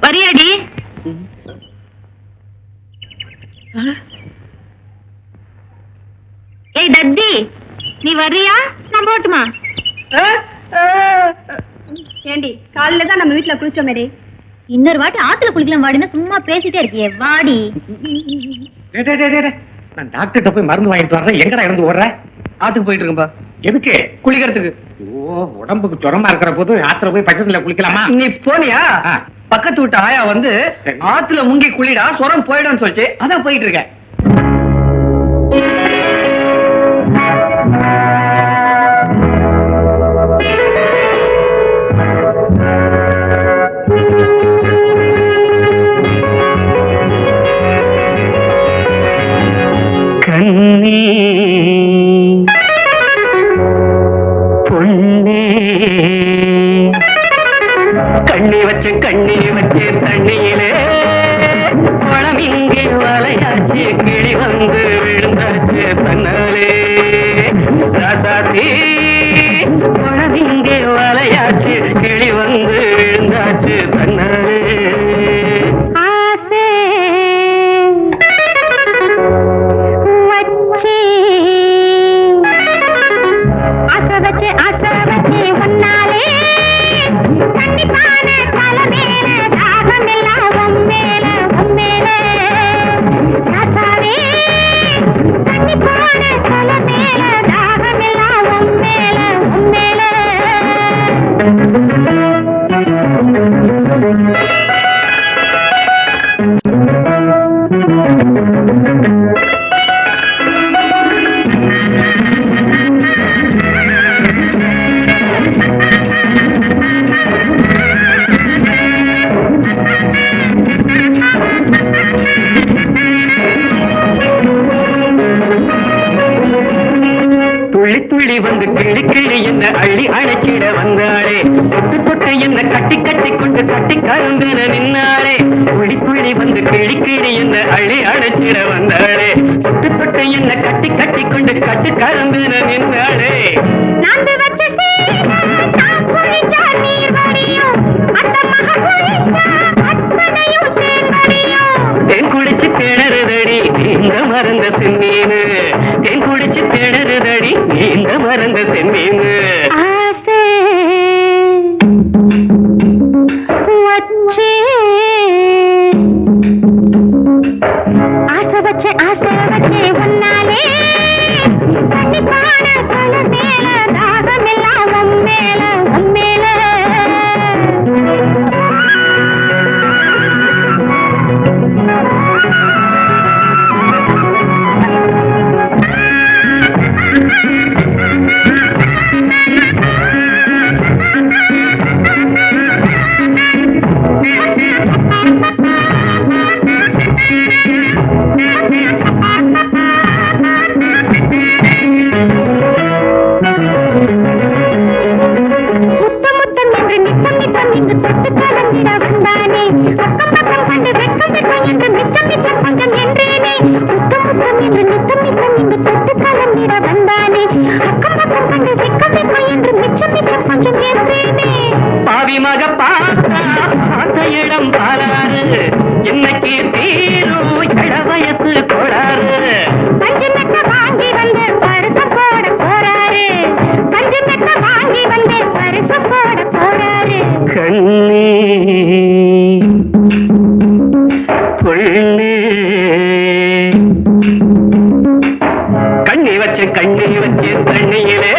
வரியாடி? ஏய் தத்தி, நீ வர்றியா? நான் போட்டுமா? ஏண்டி காலையில தான் நம்ம வீட்டுல குளிச்சோம் மேரி. இன்னொரு வாட்டி ஆத்துல குளிக்கலாம் வாடினா சும்மா பேசிட்டே இருக்கியே, வாடி. நான் டாக்டர்கிட்ட போய் மருந்து வாங்கிட்டு வர்றேன். எங்கடா இருந்து ஓடுற? ஆத்துக்கு போயிட்டு இருக்கேன்பா. எதுக்கு? குளிக்கிறதுக்கு. ஓ, உடம்புக்கு ஜுரமா இருக்கிற போது ஆத்துல போய் பக்கத்துல குளிக்கலாமா? நீ போனியா? பக்கத்து வீட்டு ஆயா வந்து ஆத்துல முங்கி குளிடா சுரம் போயிடும் சொல்லிச்சு, அதான் போயிட்டு இருக்கேன். கண்ணி பொன்னே, கண்ணி வச்சு தண்ணியிலே பழம் இங்கே வலையாச்சு, கிளி வந்து விழுந்தாச்சு தன்னாலே. ராசாத்தி பழம் இங்கே வலையாச்சு, கிளி வந்து விழுந்தாச்சு தன்னாலே. துள்ளி வந்து கிளி கிளி என்ன அள்ளி அழைச்சிட வந்தாளே, தொட்டு தொட்டு என்ன கட்டி கட்டி கொண்டு கட்டி கரும்பின நின்னாளே. துள்ளி வந்து கிளி கிளி என்ன அள்ளி அழைச்சிட வந்தாளே, தொட்டு தொட்டு என்ன கட்டி கட்டி கொண்டு கட்டி கரும்பின நின்னாளே. தேன் குடிச்சு திணறுதடி இந்த மறந்த செம்மீனு, தேன் குடிச்சு திணறுதடி இந்த மறந்த செம்மீனு. பாவி மக பார்த்தா அந்த இடம் பாலாறு, என்னைக்கு தீரும் இட வயசு கோளாறு. கண்ணி பொண்ணே, கண்ணி வச்சு தண்ணியிலே